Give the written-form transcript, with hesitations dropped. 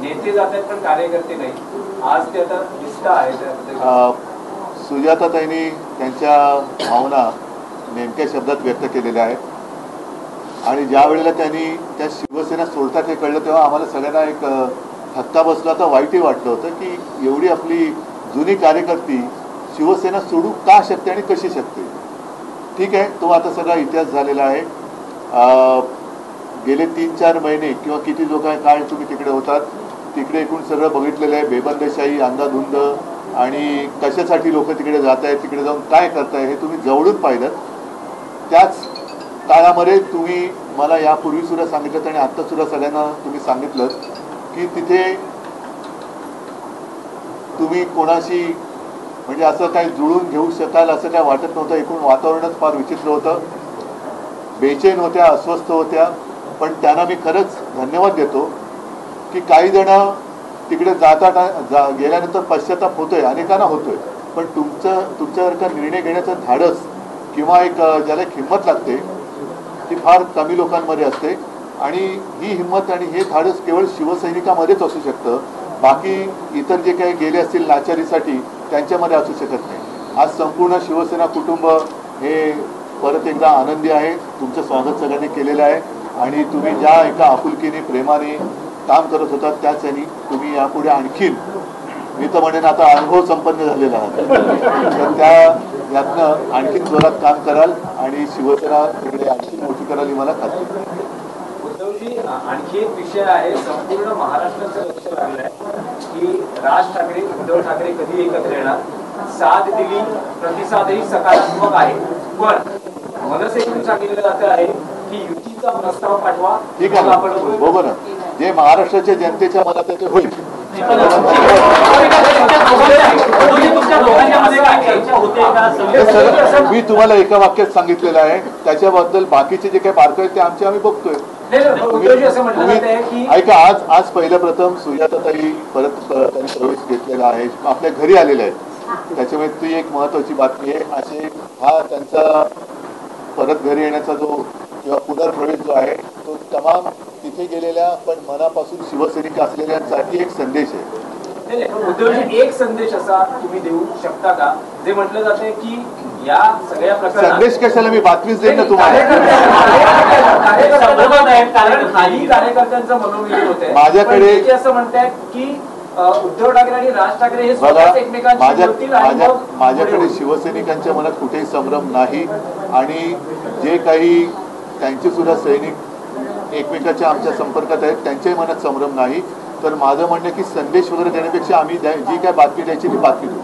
नेते जातात पण कार्यकर्ते नाही, आज ते आता दिसत आहे. सुजाताताईंनी त्यांच्या भावना नेमक्या शब्दात व्यक्त केलेल्या आहेत आणि ज्या वेळेला त्यांनी त्या शिवसेना सोडतात हे कळलं तेव्हा आम्हाला सगळ्यांना एक धक्का बसला होता, वाईटही वाटलं होतं की एवढी आपली जुनी कार्यकर्ती शिवसेना सोडू का शकते आणि कशी शकते. ठीक आहे, तो आता सगळा इतिहास झालेला आहे. गेले 3-4 महिने किंवा किती जो काय काळ तुम्ही तिकडे होतात तिकडे एकूण सगळं बघितलेलं आहे. बेबंदशाही, अंधाधुंद आणि कशासाठी लोक तिकडे जात आहेत, तिकडे जाऊन काय करताय हे तुम्ही जवळून पाहिलं. त्याच काळामध्ये तुम्ही मला यापूर्वी सुद्धा सांगितलं आणि आत्ता सुद्धा सगळ्यांना तुम्ही सांगितलं की तिथे तुम्ही कोणाशी म्हणजे असं काही जुळून घेऊ शकाल असं काय वाटत नव्हतं. एकूण वातावरणच फार विचित्र होतं. बेचैन होत्या, अस्वस्थ होत्या. पण त्यांना मी खरंच धन्यवाद देतो की काही जण तिकडे गेल्यानंतर पश्चाताप होतोय, अनेकांना होतोय. पण तुमच्यासारखा निर्णय घेण्याचं धाडस किंवा एक ज्याला एक हिंमत लागते ती फार कमी लोकांमध्ये असते आणि ही हिंमत आणि हे धाडस केवळ शिवसैनिकामध्येच असू शकतं. बाकी इतर जे काही गेले असतील लाचारीसाठी त्यांच्यामध्ये असू शकत नाही. आज संपूर्ण शिवसेना कुटुंब हे परत एकदा आनंदी आहे. तुमचं स्वागत सगळ्यांनी केलेलं आहे आणि तुम्ही ज्या एका आपुलकीने प्रेमाने काम करत होतात त्याच यांनी तुम्ही यापुढे आणखीन मी तर म्हणेन आता अनुभव संपन्न झालेला आहे तर त्या यातनं आणखीन जोरात काम कराल आणि शिवसेना तिकडे आणखी मोठी कराल ही मला खात्री. उद्धवजी, आणखी एक विषय आहे. संपूर्ण महाराष्ट्राचं लक्ष लागलंय की राज ठाकरे उद्धव ठाकरे कधी एकत्र येणार. साथ दिली, प्रतिसादही सकारात्मक आहे, पण मनसेतून सांगितलं जातं आहे की युतीचा प्रस्ताव पाठवा. ठीक आहे, बरोबर ना. जे महाराष्ट्राच्या जनतेच्या मनात आहे ते होईल. मी तुम्हाला एका वाक्यात सांगितलेलं आहे. त्याच्याबद्दल बाकीचे जे काही बारकाई ते आम्ही बघतोय. ऐका, आज पहिल्या प्रथम सुजाताताई परत त्यांनी प्रवेश घेतलेला आहे, आपल्या घरी आलेले आहेत. त्याच्यामुळे ती एक महत्वाची बातमी आहे. असे हा त्यांचा परत घरी येण्याचा जो किंवा पुनर्प्रवेश जो आहे तो तमाम तिथे गेलेल्या पण मनापासून शिवसैनिक असलेल्यांसाठी एक संदेश आहे. उद्धवजी, एक संदेश असा तुम्ही देऊ शकता का जे म्हटलं जाते की या सगळ्या प्रकारात संदेश कशाला, मी बातमीच देईन ना तुम्हाला. कार्यकर्त्यांचं मनोविलीन होते. माझ्याकडे असं म्हणतात की उद्धव ठाकरे आणि राज ठाकरे हे माझ्याकडे शिवसैनिकांच्या मनात कुठेही संभ्रम नाही आणि जे काही त्यांचे सुद्धा सैनिक एकमेकाच्या आमच्या संपर्कात आहेत त्यांच्याही मनात संभ्रम नाही. तर माझं म्हणणं की संदेश वगैरे देण्यापेक्षा आम्ही जी काय बातमी द्यायची ती बातमी देऊ.